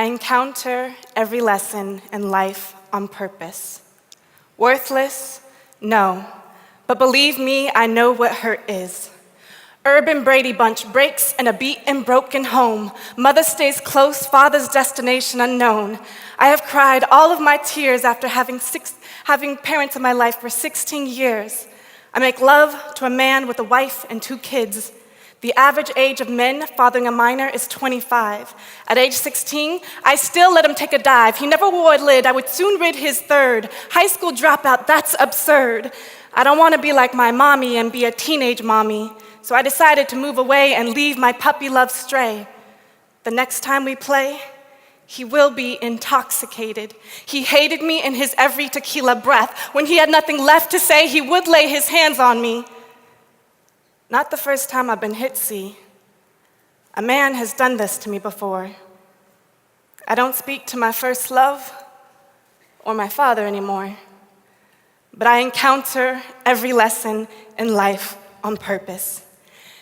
I encounter every lesson in life on purpose. Worthless? No. But believe me, I know what hurt is. Urban Brady Bunch breaks in a beaten, broken home. Mother stays close, father's destination unknown. I have cried all of my tears after having parents in my life for 16 years. I make love to a man with a wife and 2 kids. The average age of men fathering a minor is 25. At age 16, I still let him take a dive. He never wore a lid. I would soon rid his third. High school dropout, that's absurd. I don't want to be like my mommy and be a teenage mommy. So I decided to move away and leave my puppy love stray. The next time we play, he will be intoxicated. He hated me in his every tequila breath. When he had nothing left to say, he would lay his hands on me. Not the first time I've been hit, see. A man has done this to me before. I don't speak to my first love or my father anymore, but I encounter every lesson in life on purpose.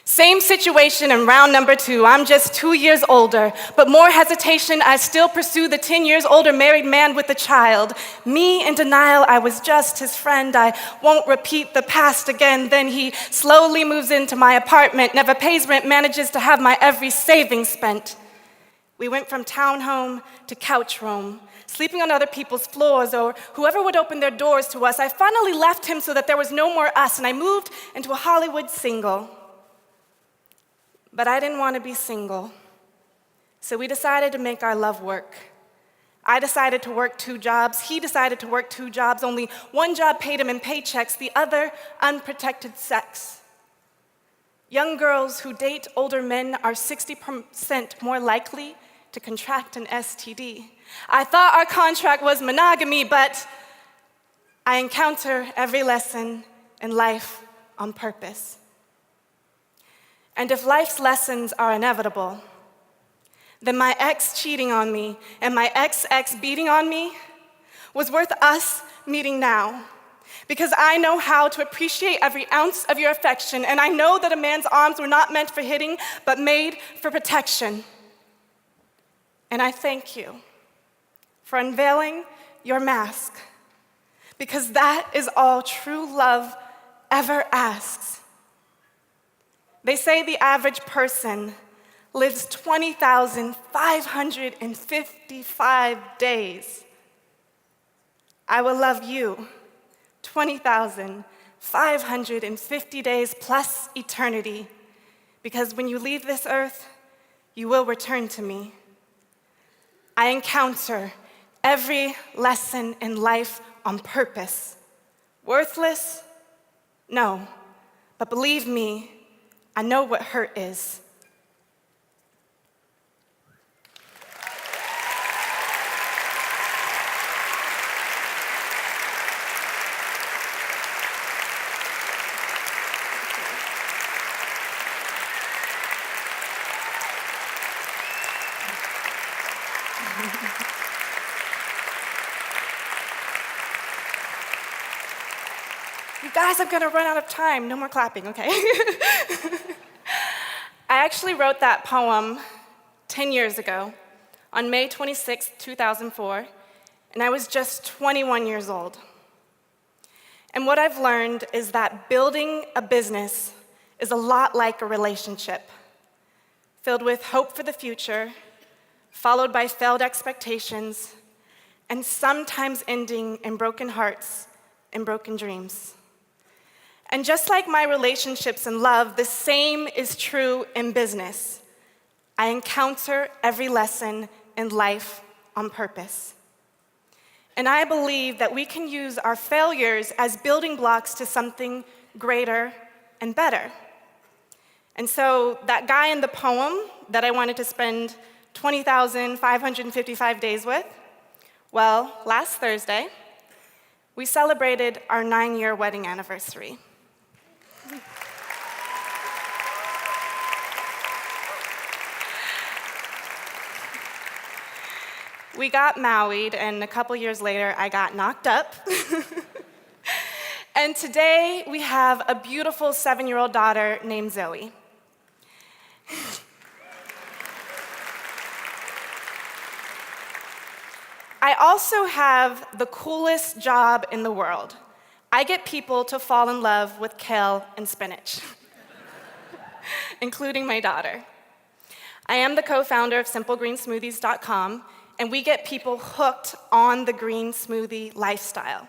Same situation in round number 2. I'm just 2 years older, but more hesitation, I still pursue the 10 years older married man with a child. Me in denial, I was just his friend. I won't repeat the past again. Then he slowly moves into my apartment, never pays rent, manages to have my every saving spent. We went from townhome to couch roam, sleeping on other people's floors or whoever would open their doors to us. I finally left him so that there was no more us, and I moved into a Hollywood single. But I didn't want to be single, so we decided to make our love work. I decided to work 2 jobs. He decided to work 2 jobs. Only one job paid him in paychecks, the other unprotected sex. Young girls who date older men are 60% more likely to contract an STD. I thought our contract was monogamy, but I encounter every lesson in life on purpose. And if life's lessons are inevitable, then my ex cheating on me and my ex beating on me was worth us meeting now. Because I know how to appreciate every ounce of your affection, and I know that a man's arms were not meant for hitting, but made for protection. And I thank you for unveiling your mask, because that is all true love ever asks. They say the average person lives 20,555 days. I will love you 20,550 days plus eternity, because when you leave this earth, you will return to me. I encounter every lesson in life on purpose. Worthless? No, but believe me, I know what hurt is. You guys, I'm gonna run out of time. No more clapping, okay? I actually wrote that poem 10 years ago, on May 26, 2004, and I was just 21 years old. And what I've learned is that building a business is a lot like a relationship, filled with hope for the future, followed by failed expectations, and sometimes ending in broken hearts and broken dreams. And just like my relationships in love, the same is true in business. I encounter every lesson in life on purpose. And I believe that we can use our failures as building blocks to something greater and better. And so that guy in the poem that I wanted to spend 20,555 days with, well, last Thursday, we celebrated our 9-year wedding anniversary. We got married, and a couple years later, I got knocked up. And today, we have a beautiful 7-year-old daughter named Zoe. I also have the coolest job in the world. I get people to fall in love with kale and spinach, including my daughter. I am the co-founder of SimpleGreenSmoothies.com, and we get people hooked on the green smoothie lifestyle.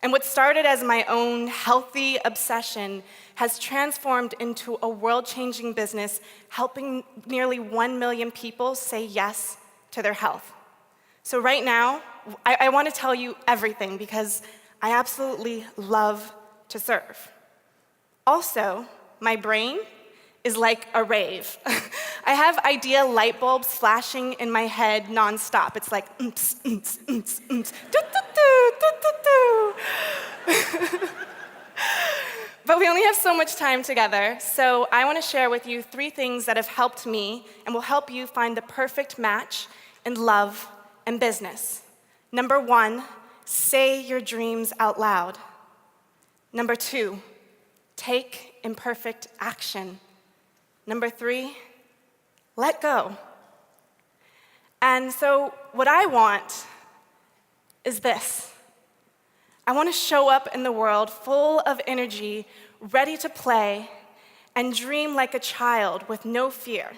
And what started as my own healthy obsession has transformed into a world-changing business, helping nearly 1 million people say yes to their health. So right now, I want to tell you everything because I absolutely love to serve. Also, my brain is like a rave. I have idea light bulbs flashing in my head nonstop. It's like, But we only have so much time together, so I want to share with you 3 things that have helped me and will help you find the perfect match in love and business. Number 1, say your dreams out loud. Number 2, take imperfect action. Number 3, let go. And so what I want is this. I want to show up in the world full of energy, ready to play, and dream like a child with no fear.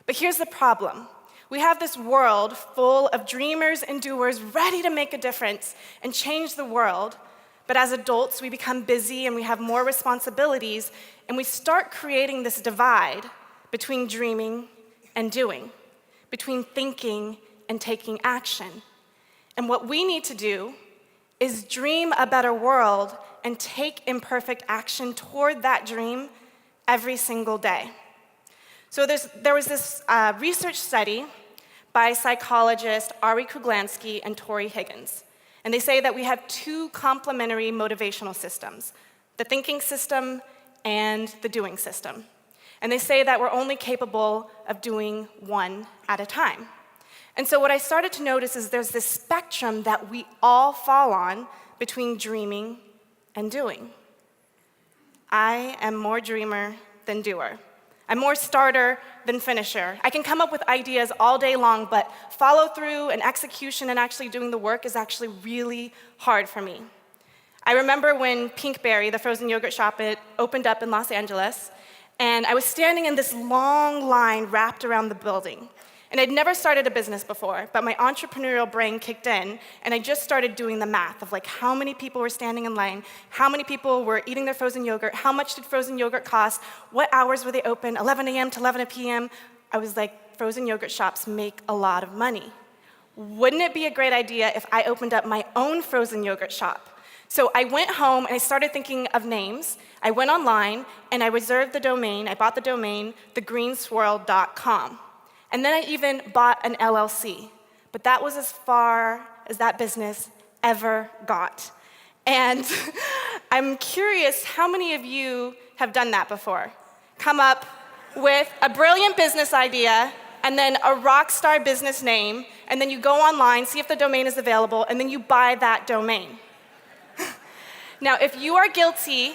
But here's the problem. We have this world full of dreamers and doers ready to make a difference and change the world. But as adults, we become busy and we have more responsibilities, and we start creating this divide between dreaming and doing, between thinking and taking action. And what we need to do is dream a better world and take imperfect action toward that dream every single day. So there was this research study by psychologists Ari Kuglansky and Tori Higgins. And they say that we have 2 complementary motivational systems, the thinking system and the doing system. And they say that we're only capable of doing one at a time. And so what I started to notice is there's this spectrum that we all fall on between dreaming and doing. I am more dreamer than doer. I'm more starter than finisher. I can come up with ideas all day long, but follow through and execution and actually doing the work is actually really hard for me. I remember when Pinkberry, the frozen yogurt shop, it opened up in Los Angeles, and I was standing in this long line wrapped around the building. And I'd never started a business before, but my entrepreneurial brain kicked in, and I just started doing the math of like how many people were standing in line, how many people were eating their frozen yogurt, how much did frozen yogurt cost, what hours were they open, 11 a.m. to 11 p.m. I was like, frozen yogurt shops make a lot of money. Wouldn't it be a great idea if I opened up my own frozen yogurt shop? So I went home and I started thinking of names. I went online and I reserved the domain, I bought the domain, thegreenswirl.com. And then I even bought an LLC. But that was as far as that business ever got. And I'm curious, how many of you have done that before? Come up with a brilliant business idea, and then a rock star business name, and then you go online, see if the domain is available, and then you buy that domain. Now, if you are guilty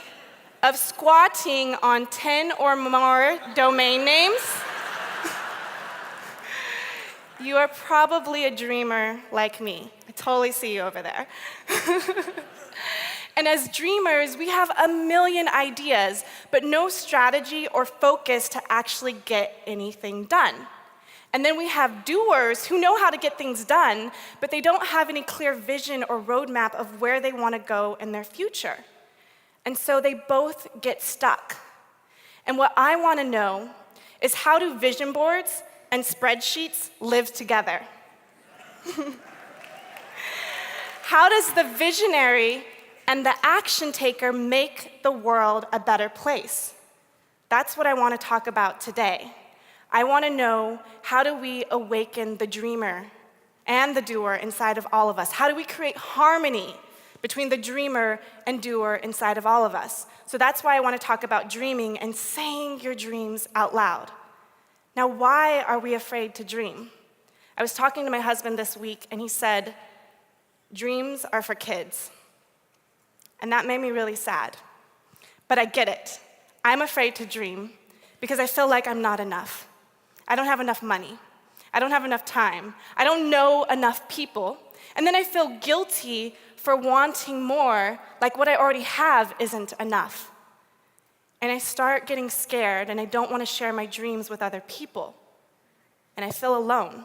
of squatting on 10 or more domain names, you are probably a dreamer like me. I totally see you over there. And as dreamers, we have a million ideas, but no strategy or focus to actually get anything done. And then we have doers who know how to get things done, but they don't have any clear vision or roadmap of where they want to go in their future. And so they both get stuck. And what I want to know is, how do vision boards and spreadsheets live together? How does the visionary and the action taker make the world a better place? That's what I want to talk about today. I want to know, how do we awaken the dreamer and the doer inside of all of us? How do we create harmony between the dreamer and doer inside of all of us? So that's why I want to talk about dreaming and saying your dreams out loud. Now, why are we afraid to dream? I was talking to my husband this week, and he said, dreams are for kids. And that made me really sad. But I get it. I'm afraid to dream because I feel like I'm not enough. I don't have enough money. I don't have enough time. I don't know enough people. And then I feel guilty for wanting more, like what I already have isn't enough. And I start getting scared, and I don't want to share my dreams with other people. And I feel alone.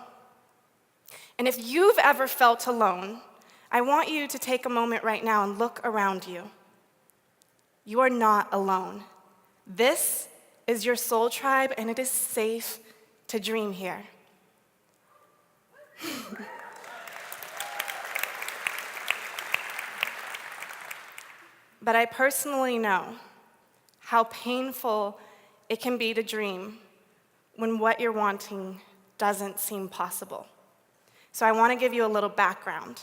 And if you've ever felt alone, I want you to take a moment right now and look around you. You are not alone. This is your soul tribe, and it is safe to dream here. But I personally know how painful it can be to dream when what you're wanting doesn't seem possible. So I want to give you a little background.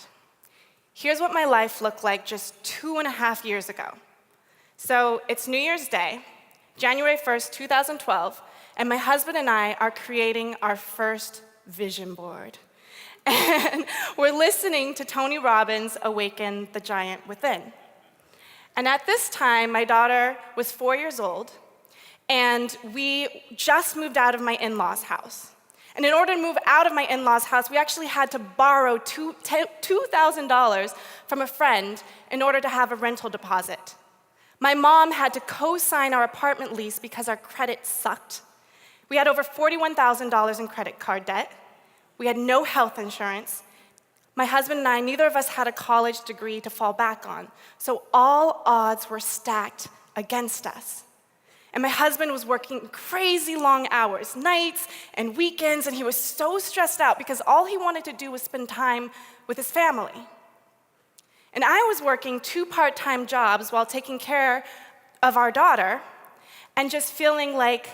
Here's what my life looked like just 2.5 years ago. So it's New Year's Day, January 1st, 2012, and my husband and I are creating our first vision board. And we're listening to Tony Robbins' Awaken the Giant Within. And at this time, my daughter was 4 years old, and we just moved out of my in-laws' house. And in order to move out of my in-laws' house, we actually had to borrow $2,000 from a friend in order to have a rental deposit. My mom had to co-sign our apartment lease because our credit sucked. We had over $41,000 in credit card debt. We had no health insurance. My husband and I, neither of us had a college degree to fall back on. So all odds were stacked against us. And my husband was working crazy long hours, nights and weekends, and he was so stressed out because all he wanted to do was spend time with his family. And I was working 2 part-time jobs while taking care of our daughter and just feeling like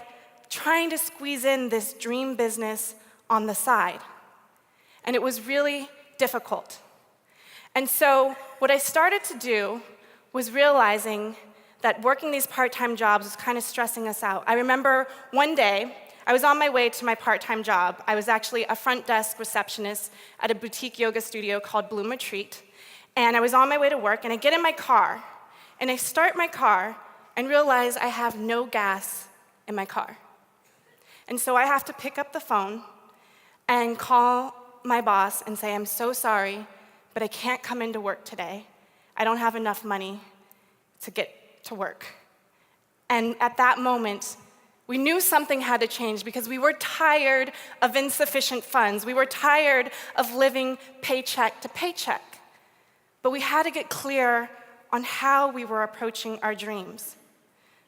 trying to squeeze in this dream business on the side. And it was really difficult. And so what I started to do was realizing that working these part-time jobs was kind of stressing us out. I remember one day, I was on my way to my part-time job. I was actually a front desk receptionist at a boutique yoga studio called Bloom Retreat. And I was on my way to work, and I get in my car, and I start my car and realize I have no gas in my car. And so I have to pick up the phone and call my boss and say, I'm so sorry, but I can't come into work today. I don't have enough money to get to work. And at that moment, we knew something had to change because we were tired of insufficient funds. We were tired of living paycheck to paycheck. But we had to get clear on how we were approaching our dreams.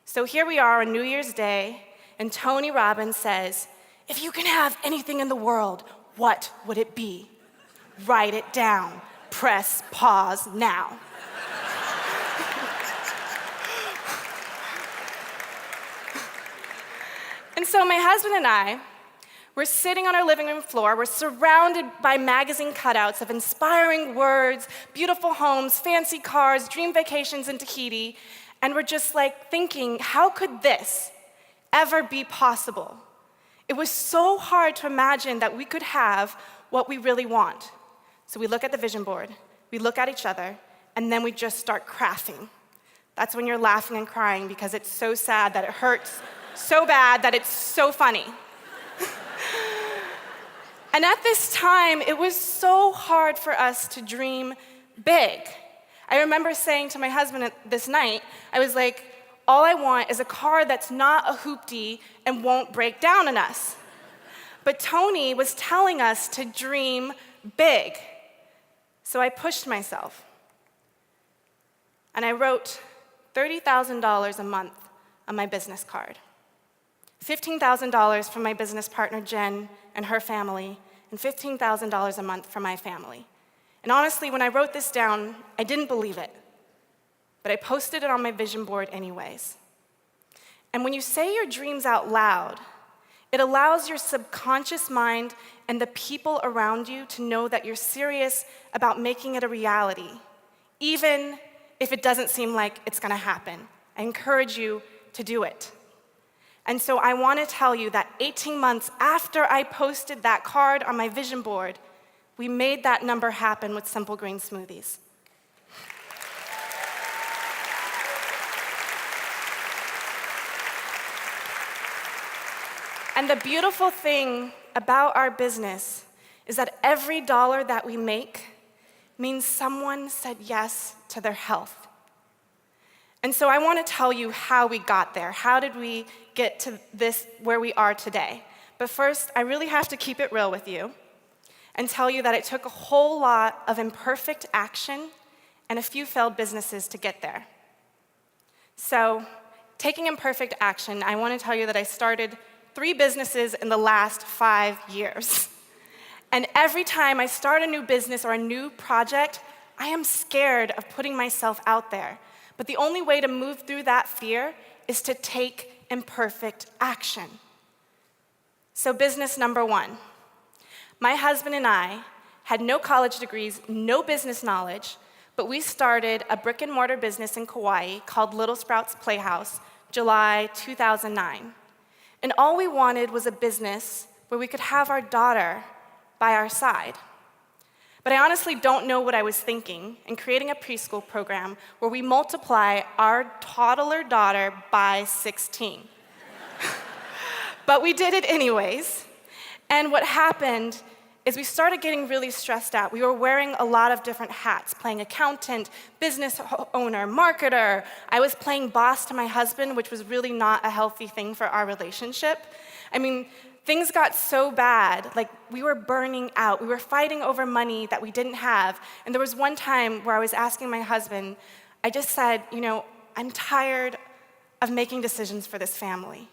So here we are on New Year's Day, and Tony Robbins says, if you can have anything in the world, what would it be? Write it down. Press pause now. And so my husband and I, we're sitting on our living room floor. We're surrounded by magazine cutouts of inspiring words, beautiful homes, fancy cars, dream vacations in Tahiti. And we're just like thinking, how could this ever be possible? It was so hard to imagine that we could have what we really want. So we look at the vision board, we look at each other, and then we just start crafting. That's when you're laughing and crying because it's so sad that it hurts so bad that it's so funny. And at this time, it was so hard for us to dream big. I remember saying to my husband this night, I was like, all I want is a car that's not a hoopty and won't break down on us. But Tony was telling us to dream big. So I pushed myself. And I wrote $30,000 a month on my business card. $15,000 from my business partner, Jen, and her family, and $15,000 a month for my family. And honestly, when I wrote this down, I didn't believe it. But I posted it on my vision board anyways. And when you say your dreams out loud, it allows your subconscious mind and the people around you to know that you're serious about making it a reality, even if it doesn't seem like it's gonna happen. I encourage you to do it. And so I want to tell you that 18 months after I posted that card on my vision board, we made that number happen with Simple Green Smoothies. And the beautiful thing about our business is that every dollar that we make means someone said yes to their health. And so I want to tell you how we got there. How did we get to this, where we are today? But first, I really have to keep it real with you and tell you that it took a whole lot of imperfect action and a few failed businesses to get there. So, taking imperfect action, I want to tell you that I started 3 businesses in the last 5 years. And every time I start a new business or a new project, I am scared of putting myself out there. But the only way to move through that fear is to take imperfect action. So business number 1. My husband and I had no college degrees, no business knowledge, but we started a brick and mortar business in Kauai called Little Sprouts Playhouse, July 2009. And all we wanted was a business where we could have our daughter by our side. But I honestly don't know what I was thinking in creating a preschool program where we multiply our toddler daughter by 16. But we did it anyways. And what happened is we started getting really stressed out. We were wearing a lot of different hats, playing accountant, business owner, marketer. I was playing boss to my husband, which was really not a healthy thing for our relationship. I mean, things got so bad, like we were burning out. We were fighting over money that we didn't have. And there was one time where I was asking my husband, I just said, I'm tired of making decisions for this family,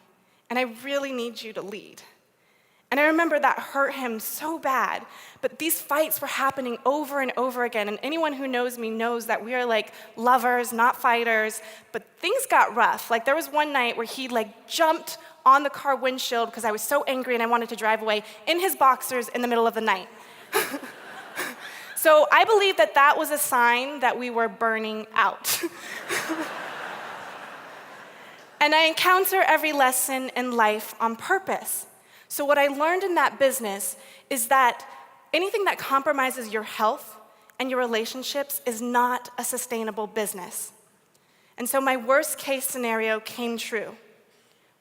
and I really need you to lead. And I remember that hurt him so bad, but these fights were happening over and over again, and anyone who knows me knows that we are like lovers, not fighters, but things got rough. Like there was one night where he jumped on the car windshield because I was so angry and I wanted to drive away in his boxers in the middle of the night. So I believe that that was a sign that we were burning out. And I encounter every lesson in life on purpose. So what I learned in that business is that anything that compromises your health and your relationships is not a sustainable business. And so my worst case scenario came true.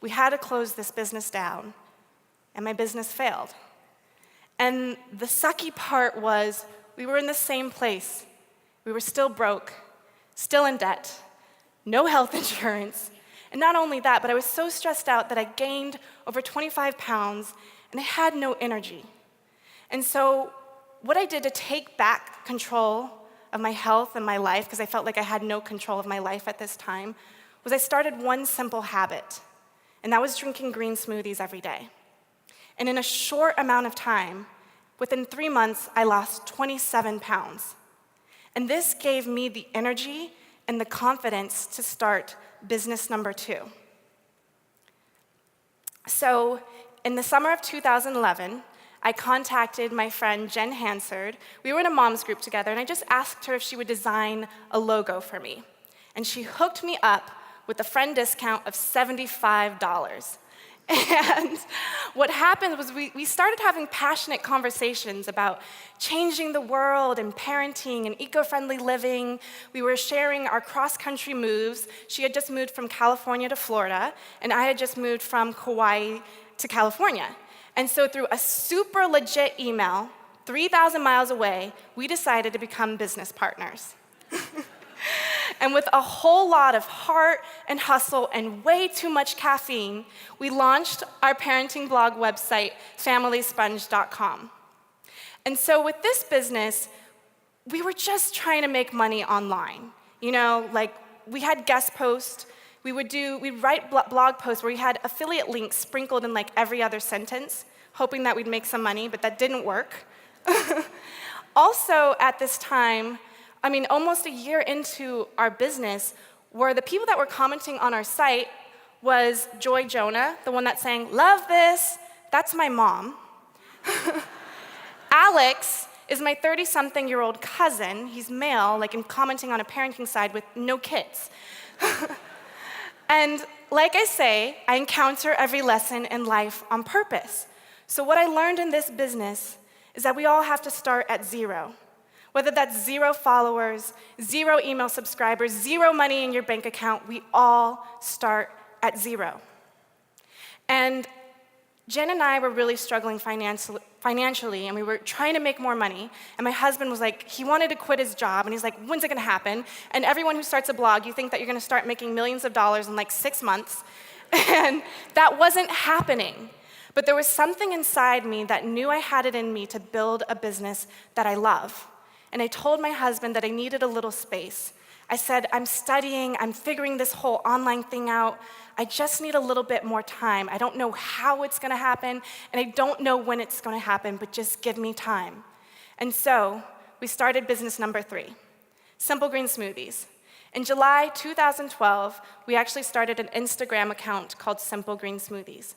We had to close this business down, and my business failed. And the sucky part was we were in the same place. We were still broke, still in debt, no health insurance. And not only that, but I was so stressed out that I gained over 25 pounds, and I had no energy. And so what I did to take back control of my health and my life, because I felt like I had no control of my life at this time, was I started one simple habit, and that was drinking green smoothies every day. And in a short amount of time, within 3 months, I lost 27 pounds. And this gave me the energy and the confidence to start business number 2. So in the summer of 2011, I contacted my friend Jen Hansard. We were in a mom's group together, and I just asked her if she would design a logo for me. And she hooked me up with a friend discount of $75. And what happened was we started having passionate conversations about changing the world and parenting and eco-friendly living. We were sharing our cross-country moves. She had just moved from California to Florida, and I had just moved from Kauai to California. And so through a super legit email, 3,000 miles away, we decided to become business partners. And with a whole lot of heart and hustle and way too much caffeine, we launched our parenting blog website, familysponge.com. And so with this business, we were just trying to make money online. We had guest posts. We'd write blog posts where we had affiliate links sprinkled in every other sentence, hoping that we'd make some money, but that didn't work. Also, at this time, almost a year into our business, where the people that were commenting on our site was Joy Jonah, the one that sang, "Love this," that's my mom. Alex is my 30-something-year-old cousin. He's male, and commenting on a parenting side with no kids. And like I say, I encounter every lesson in life on purpose. So what I learned in this business is that we all have to start at 0. Whether that's 0 followers, 0 email subscribers, 0 money in your bank account, we all start at 0. And Jen and I were really struggling financially, and we were trying to make more money. And my husband was like, he wanted to quit his job, and he's like, when's it gonna happen? And everyone who starts a blog, you think that you're gonna start making millions of dollars in like 6 months. And that wasn't happening. But there was something inside me that knew I had it in me to build a business that I love. And I told my husband that I needed a little space. I said, I'm studying, I'm figuring this whole online thing out. I just need a little bit more time. I don't know how it's gonna happen, and I don't know when it's gonna happen, but just give me time. And so we started business number 3, Simple Green Smoothies. In July 2012, we actually started an Instagram account called Simple Green Smoothies.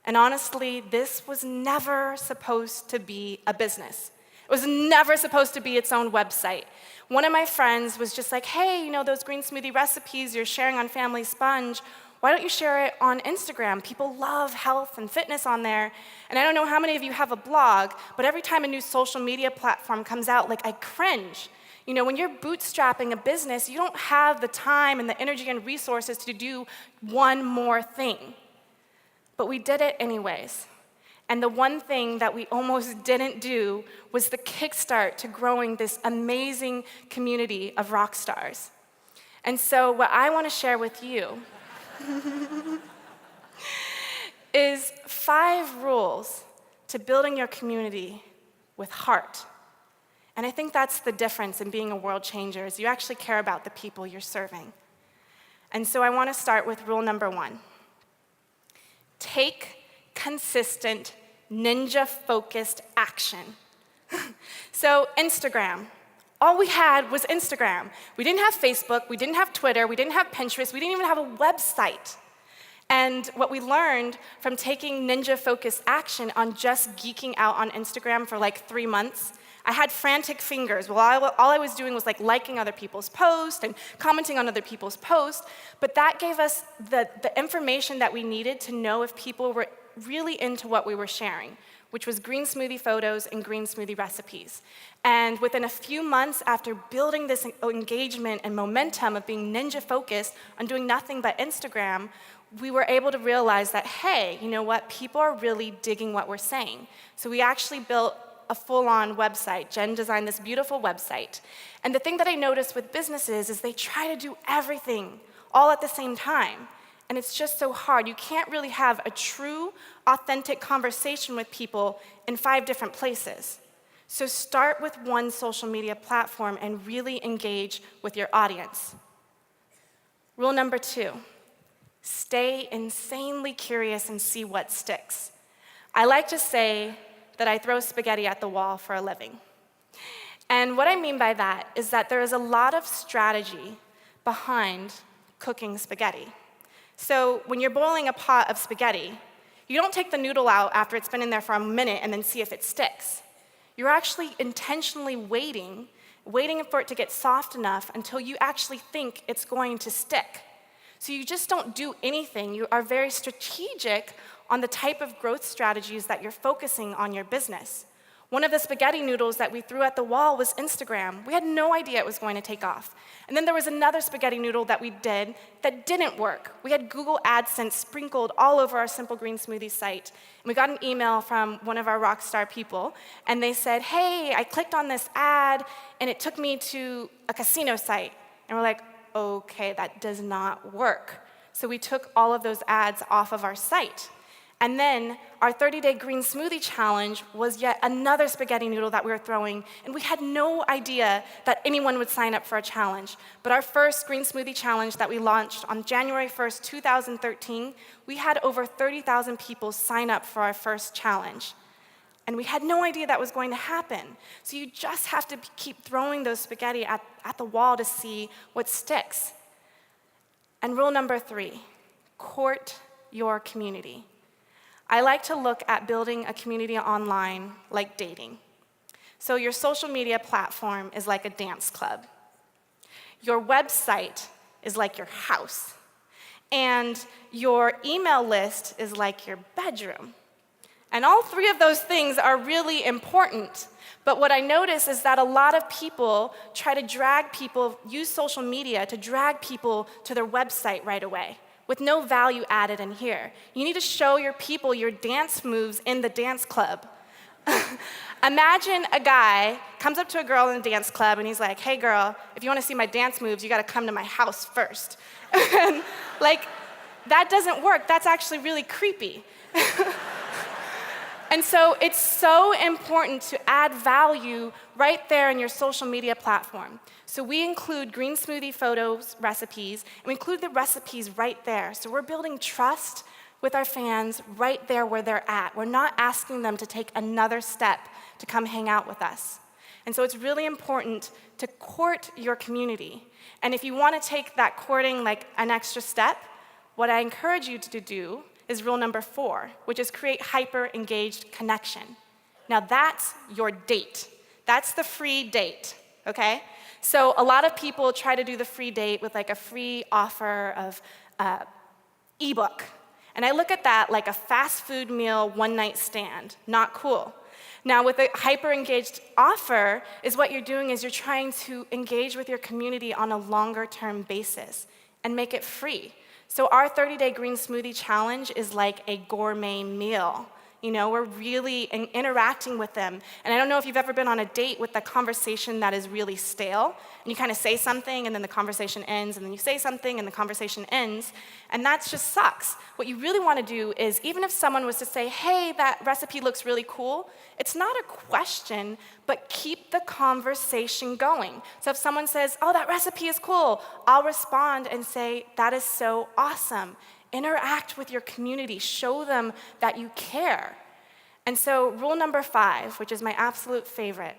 And honestly, this was never supposed to be a business. It was never supposed to be its own website. One of my friends was just like, hey, you know those green smoothie recipes you're sharing on Family Sponge, why don't you share it on Instagram? People love health and fitness on there. And I don't know how many of you have a blog, but every time a new social media platform comes out, like I cringe. You know, when you're bootstrapping a business, you don't have the time and the energy and resources to do one more thing. But we did it anyways. And the one thing that we almost didn't do was the kickstart to growing this amazing community of rock stars. And so what I want to share with you is 5 rules to building your community with heart. And I think that's the difference in being a world changer, is you actually care about the people you're serving. And so I want to start with rule number 1. Take consistent, ninja-focused action. So Instagram. All we had was Instagram. We didn't have Facebook, we didn't have Twitter, we didn't have Pinterest, we didn't even have a website. And what we learned from taking ninja-focused action on just geeking out on Instagram for like 3 months, I had frantic fingers. Well, all I was doing was like liking other people's posts and commenting on other people's posts, but that gave us the information that we needed to know if people were really into what we were sharing, which was green smoothie photos and green smoothie recipes. And within a few months after building this engagement and momentum of being ninja-focused on doing nothing but Instagram, we were able to realize that, hey, you know what, people are really digging what we're saying. So we actually built a full-on website. Jen designed this beautiful website. And the thing that I noticed with businesses is they try to do everything all at the same time. And it's just so hard. You can't really have a true, authentic conversation with people in 5 different places. So start with one social media platform and really engage with your audience. Rule number 2, stay insanely curious and see what sticks. I like to say that I throw spaghetti at the wall for a living. And what I mean by that is that there is a lot of strategy behind cooking spaghetti. So when you're boiling a pot of spaghetti, you don't take the noodle out after it's been in there for a minute and then see if it sticks. You're actually intentionally waiting for it to get soft enough until you actually think it's going to stick. So you just don't do anything. You are very strategic on the type of growth strategies that you're focusing on your business. One of the spaghetti noodles that we threw at the wall was Instagram. We had no idea it was going to take off. And then there was another spaghetti noodle that we did that didn't work. We had Google AdSense sprinkled all over our Simple Green Smoothie site. And we got an email from one of our rock star people, and they said, hey, I clicked on this ad, and it took me to a casino site. And we're like, okay, that does not work. So we took all of those ads off of our site. And then our 30-day green smoothie challenge was yet another spaghetti noodle that we were throwing, and we had no idea that anyone would sign up for a challenge. But our first green smoothie challenge that we launched on January 1st, 2013, we had over 30,000 people sign up for our first challenge. And we had no idea that was going to happen. So you just have to keep throwing those spaghetti at the wall to see what sticks. And rule number 3, court your community. I like to look at building a community online like dating. So your social media platform is like a dance club. Your website is like your house. And your email list is like your bedroom. And all 3 of those things are really important. But what I notice is that a lot of people try to use social media to drag people to their website right away. with no value added in here. You need to show your people your dance moves in the dance club. Imagine a guy comes up to a girl in a dance club and he's like, hey girl, if you want to see my dance moves, you got to come to my house first. And like, that doesn't work. That's actually really creepy. And so it's so important to add value right there in your social media platform. So we include green smoothie photos, recipes, and we include the recipes right there. So we're building trust with our fans right there where they're at. We're not asking them to take another step to come hang out with us. And so it's really important to court your community. And if you want to take that courting like an extra step, what I encourage you to do is rule number 4, which is create hyper-engaged connection. Now that's your date. That's the free date, okay? So a lot of people try to do the free date with like a free offer of ebook. And I look at that like a fast food meal, one-night stand. Not cool. Now with a hyper-engaged offer is what you're doing is you're trying to engage with your community on a longer-term basis and make it free. So our 30-day Green Smoothie Challenge is like a gourmet meal. You know, we're really interacting with them. And I don't know if you've ever been on a date with a conversation that is really stale, and you kind of say something, and then the conversation ends, and then you say something, and the conversation ends, and that just sucks. What you really want to do is, even if someone was to say, hey, that recipe looks really cool, it's not a question, but keep the conversation going. So if someone says, oh, that recipe is cool, I'll respond and say, that is so awesome. Interact with your community. Show them that you care. And so rule number 5, which is my absolute favorite,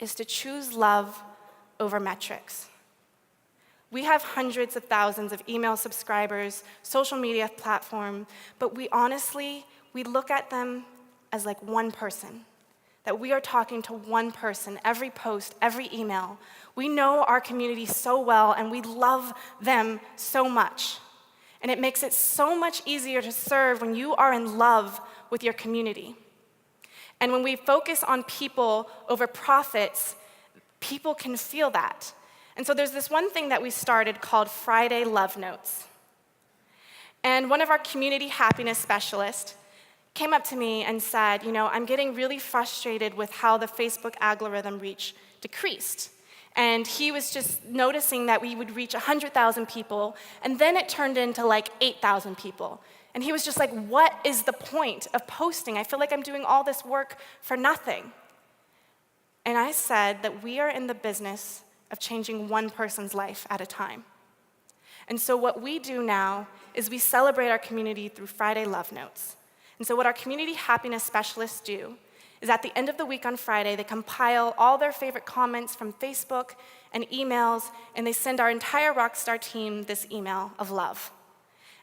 is to choose love over metrics. We have hundreds of thousands of email subscribers, social media platform, but we look at them as like one person, that we are talking to one person, every post, every email. We know our community so well, and we love them so much. And it makes it so much easier to serve when you are in love with your community. And when we focus on people over profits, people can feel that. And so there's this one thing that we started called Friday Love Notes. And one of our community happiness specialists came up to me and said, you know, I'm getting really frustrated with how the Facebook algorithm reach decreased. And he was just noticing that we would reach 100,000 people, and then it turned into like 8,000 people. And he was just like, what is the point of posting? I feel like I'm doing all this work for nothing. And I said that we are in the business of changing one person's life at a time. And so what we do now is we celebrate our community through Friday Love Notes. And so what our community happiness specialists do is at the end of the week on Friday, they compile all their favorite comments from Facebook and emails, and they send our entire Rockstar team this email of love.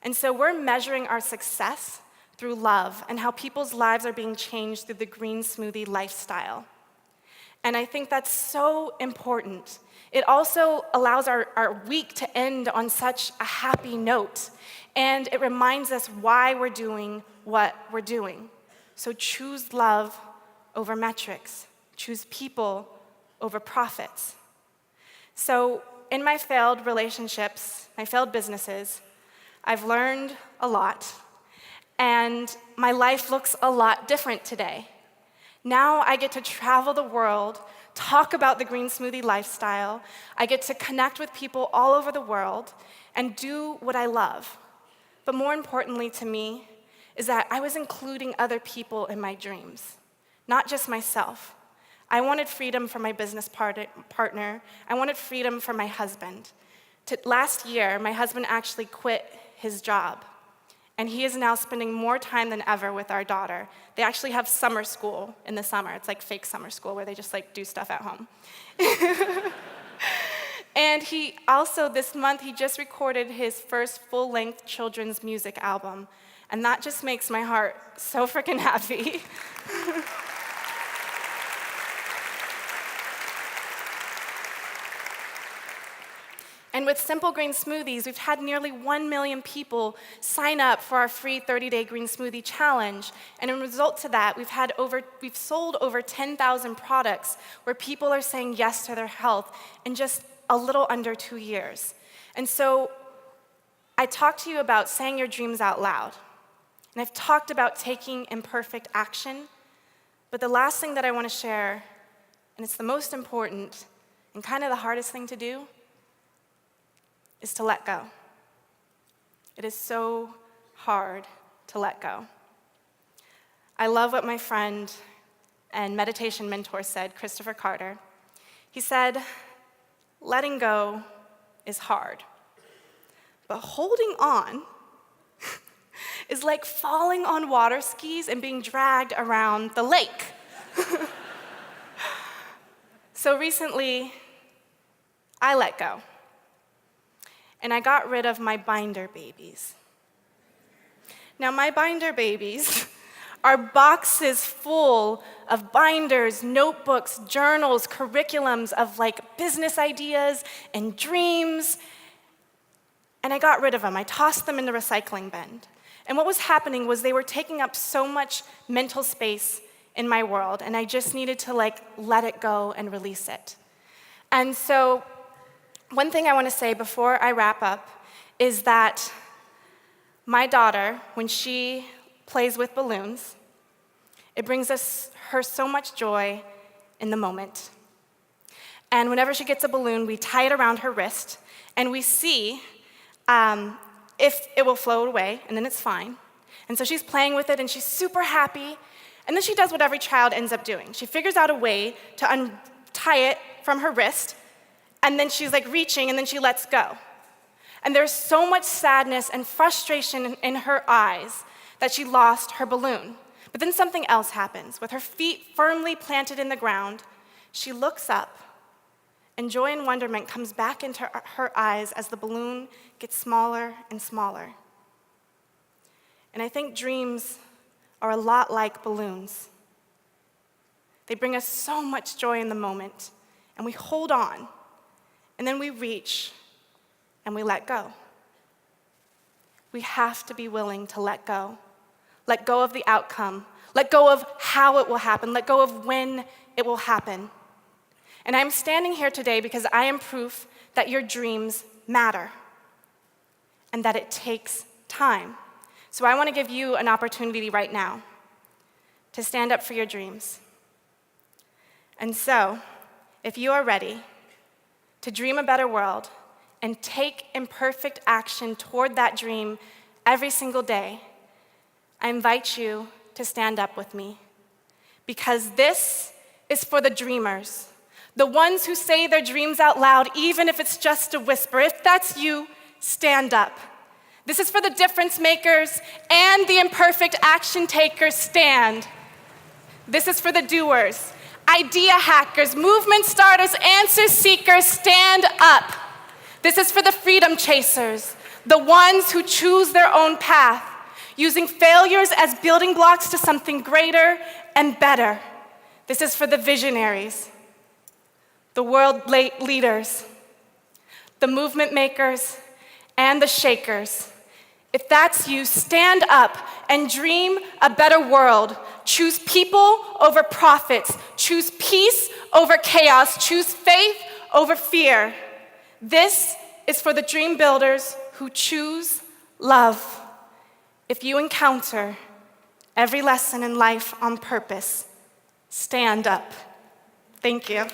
And so we're measuring our success through love and how people's lives are being changed through the green smoothie lifestyle. And I think that's so important. It also allows our week to end on such a happy note, and it reminds us why we're doing what we're doing. So choose love over metrics. Choose people over profits. So in my failed relationships, my failed businesses, I've learned a lot, and my life looks a lot different today. Now I get to travel the world, talk about the green smoothie lifestyle. I get to connect with people all over the world and do what I love. But more importantly to me is that I was including other people in my dreams. Not just myself. I wanted freedom for my business partner. I wanted freedom for my husband. Last year, my husband actually quit his job, and he is now spending more time than ever with our daughter. They actually have summer school in the summer. It's like fake summer school where they just like do stuff at home. And he also, this month, he just recorded his first full-length children's music album, and that just makes my heart so freaking happy. And with Simple Green Smoothies, we've had nearly 1 million people sign up for our free 30-day Green Smoothie Challenge. And in result to that, we've sold over 10,000 products where people are saying yes to their health in just a little under 2 years. And so I talked to you about saying your dreams out loud. And I've talked about taking imperfect action. But the last thing that I want to share, and it's the most important and kind of the hardest thing to do, is to let go. It is so hard to let go. I love what my friend and meditation mentor said, Christopher Carter. He said, letting go is hard, but holding on is like falling on water skis and being dragged around the lake. So recently, I let go, and I got rid of my binder babies. Now, my binder babies are boxes full of binders, notebooks, journals, curriculums of like business ideas and dreams. And I got rid of them. I tossed them in the recycling bin. And what was happening was they were taking up so much mental space in my world, and I just needed to like let it go and release it. And so one thing I want to say before I wrap up is that my daughter, when she plays with balloons, it brings her so much joy in the moment. And whenever she gets a balloon, we tie it around her wrist, and we see if it will float away, and then it's fine. And so she's playing with it, and she's super happy. And then she does what every child ends up doing. She figures out a way to untie it from her wrist, and then she's like reaching, and then she lets go. And there's so much sadness and frustration in her eyes that she lost her balloon. But then something else happens. With her feet firmly planted in the ground, she looks up, and joy and wonderment comes back into her eyes as the balloon gets smaller and smaller. And I think dreams are a lot like balloons. They bring us so much joy in the moment, and we hold on, and then we reach, and we let go. We have to be willing to let go. Let go of the outcome. Let go of how it will happen. Let go of when it will happen. And I'm standing here today because I am proof that your dreams matter and that it takes time. So I want to give you an opportunity right now to stand up for your dreams. And so, if you are ready to dream a better world and take imperfect action toward that dream every single day, I invite you to stand up with me, because this is for the dreamers, the ones who say their dreams out loud, even if it's just a whisper. If that's you, stand up. This is for the difference makers and the imperfect action takers. Stand. This is for the doers, idea hackers, movement starters, answer seekers. Stand up. This is for the freedom chasers, the ones who choose their own path, using failures as building blocks to something greater and better. This is for the visionaries, the world leaders, the movement makers, and the shakers. If that's you, stand up and dream a better world. Choose people over profits. Choose peace over chaos. Choose faith over fear. This is for the dream builders who choose love. If you encounter every lesson in life on purpose, stand up. Thank you.